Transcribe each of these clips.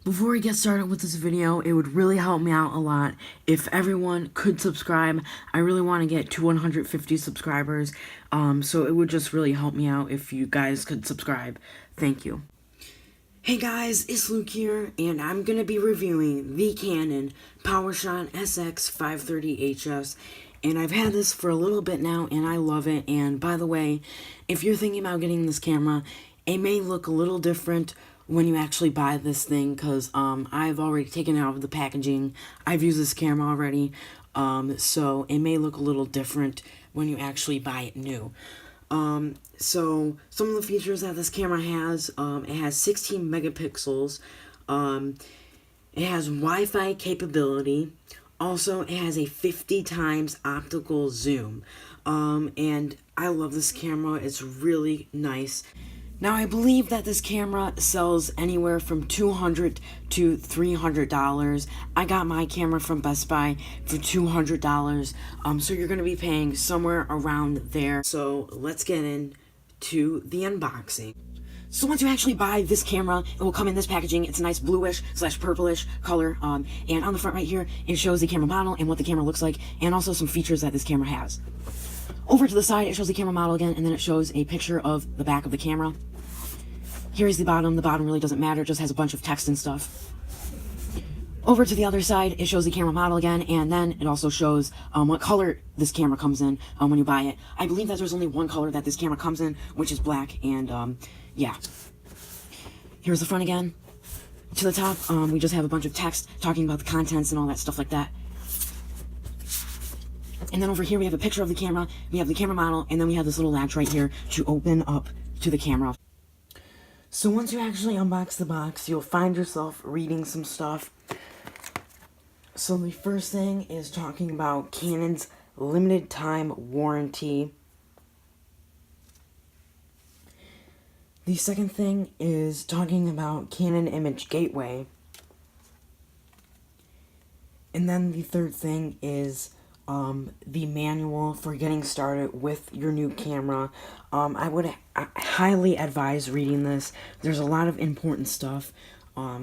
Before we get started with this video, it would really help me out a lot if everyone could subscribe. I really want to get to 150 subscribers, so it would just really help me out if you guys could subscribe. Thank you. Hey guys, it's Luke here, and I'm going to be reviewing the Canon Powershot SX530 HS, and I've had this for a little bit now, and I love it. And by the way, if you're thinking about getting this camera, it may look a little different when you actually buy this thing, because I've already taken it out of the packaging. I've used this camera already, so it may look a little different when you actually buy it new. So some of the features that this camera has, it has 16 megapixels, it has Wi-Fi capability, also it has a 50 times optical zoom, and I love this camera. It's really nice. Now, I believe that this camera sells anywhere from $200 to $300. I got my camera from Best Buy for $200, so you're going to be paying somewhere around there. So let's get into the unboxing. So once you actually buy this camera, it will come in this packaging. It's a nice bluish / purplish color, and on the front right here, it shows the camera model and what the camera looks like, and also some features that this camera has. Over to the side, it shows the camera model again, and then it shows a picture of the back of the camera. Here is the bottom. The bottom really doesn't matter, it just has a bunch of text and stuff. Over to the other side, it shows the camera model again, and then it also shows what color this camera comes in when you buy it. I believe that there's only one color that this camera comes in, which is black, and yeah. Here's the front again. To the top, we just have a bunch of text talking about the contents and all that stuff like that. And then over here we have a picture of the camera, we have the camera model, and then we have this little latch right here to open up to the camera. So once you actually unbox the box, you'll find yourself reading some stuff. So the first thing is talking about Canon's limited time warranty. The second thing is talking about Canon Image Gateway. And then the third thing is the manual for getting started with your new camera. I would highly advise reading this. There's a lot of important stuff,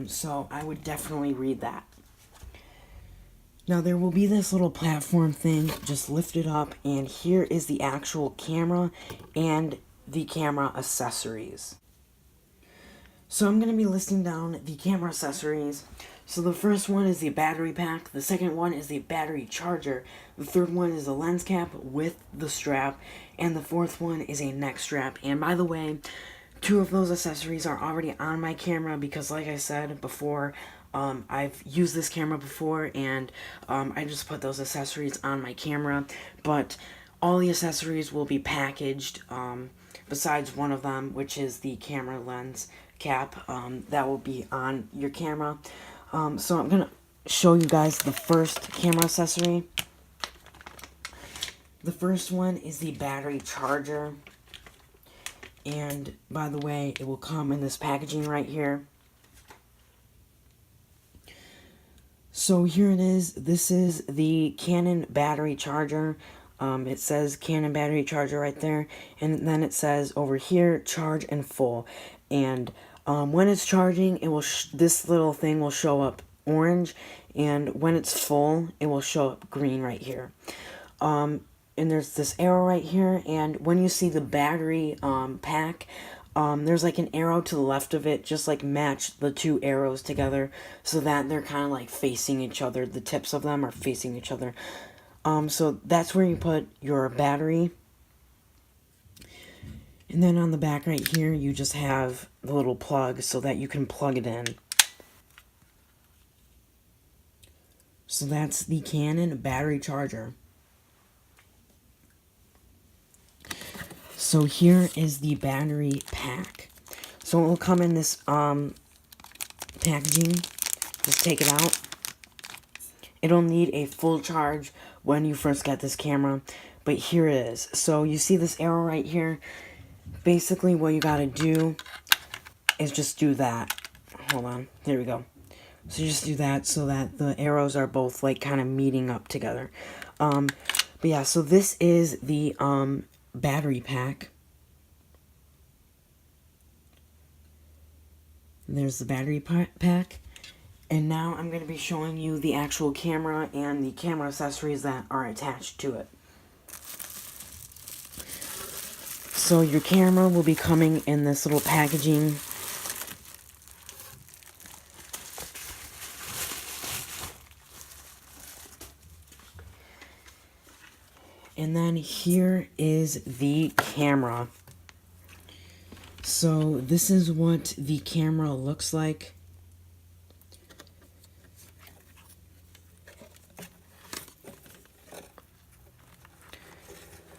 so I would definitely read that. Now there will be this little platform thing, just lift it up, and here is the actual camera and the camera accessories. So I'm going to be listing down the camera accessories. So the first one is the battery pack, the second one is the battery charger, the third one is the lens cap with the strap, and the fourth one is a neck strap. And by the way, two of those accessories are already on my camera because, like I said before, I've used this camera before, and I just put those accessories on my camera, but all the accessories will be packaged, besides one of them, which is the camera lens cap, that will be on your camera. So I'm going to show you guys the first camera accessory. The first one is the battery charger. And by the way, it will come in this packaging right here. So here it is. This is the Canon battery charger. It says Canon battery charger right there. And then it says over here, charge and full. And when it's charging, it will this little thing will show up orange, and when it's full, it will show up green right here. And there's this arrow right here, and when you see the battery pack, there's like an arrow to the left of it, just like match the two arrows together so that they're kind of like facing each other. The tips of them are facing each other. So that's where you put your battery. And then on the back right here, you just have the little plug so that you can plug it in. So that's the Canon battery charger. So here is the battery pack. So it will come in this packaging. Just take it out. It'll need a full charge when you first get this camera, but here it is. So you see this arrow right here. Basically, what you gotta do is just do that. Hold on, there we go. So you just do that so that the arrows are both like kind of meeting up together. But yeah, so this is the battery pack. There's the battery pack, And now I'm going to be showing you the actual camera and the camera accessories that are attached to it. So your camera will be coming in this little packaging. And then here is the camera. So this is what the camera looks like.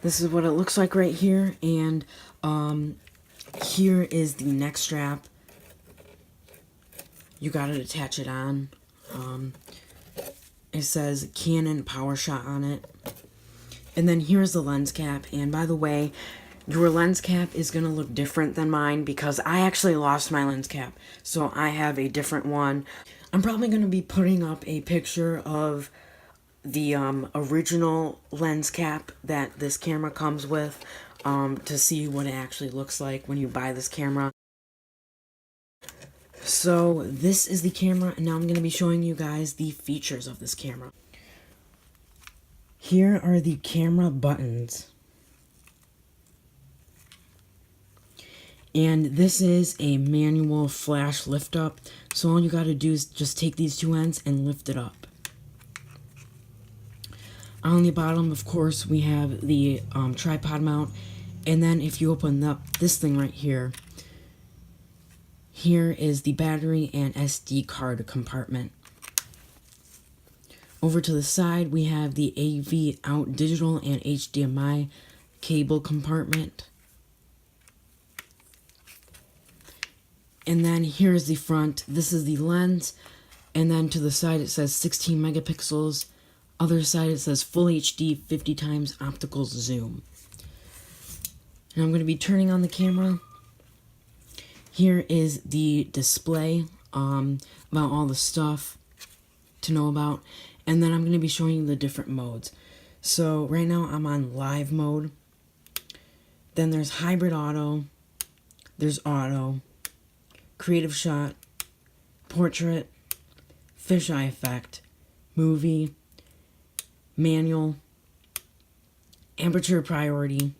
This is what it looks like right here, and here is the neck strap. You gotta attach it on. It says Canon Powershot on it. And then here's the lens cap, and by the way, your lens cap is gonna look different than mine because I actually lost my lens cap, so I have a different one. I'm probably gonna be putting up a picture of the original lens cap that this camera comes with to see what it actually looks like when you buy this camera. So this is the camera, and now I'm going to be showing you guys the features of this camera. Here are the camera buttons. And this is a manual flash lift up, so all you got to do is just take these two ends and lift it up. On the bottom, of course, we have the tripod mount, and then if you open up this thing right here, here is the battery and SD card compartment. Over to the side, we have the AV out digital and HDMI cable compartment. And then here's the front. This is the lens, and then to the side it says 16 megapixels. Other side it says full HD 50 times optical zoom. And I'm going to be turning on the camera. Here is the display about all the stuff to know about. And then I'm going to be showing you the different modes. So right now I'm on live mode. Then there's hybrid auto. There's auto. Creative shot. Portrait. Fisheye effect. Movie. Manual, aperture priority,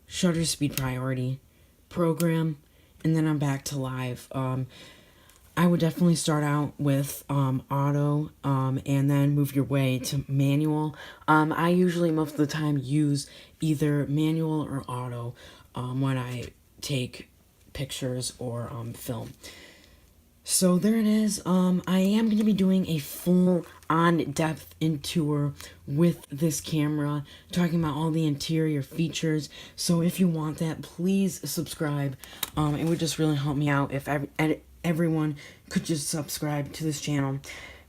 shutter speed priority, program, and then I'm back to live. I would definitely start out with auto, and then move your way to manual. I usually most of the time use either manual or auto when I take pictures or film. So there it is. I am going to be doing a full on-depth tour with this camera, talking about all the interior features. So if you want that, please subscribe. It would just really help me out if everyone could just subscribe to this channel.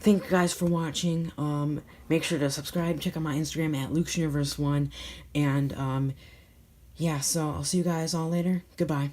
Thank you guys for watching. Make sure to subscribe. Check out my Instagram at LukesUniverse1. And yeah, so I'll see you guys all later. Goodbye.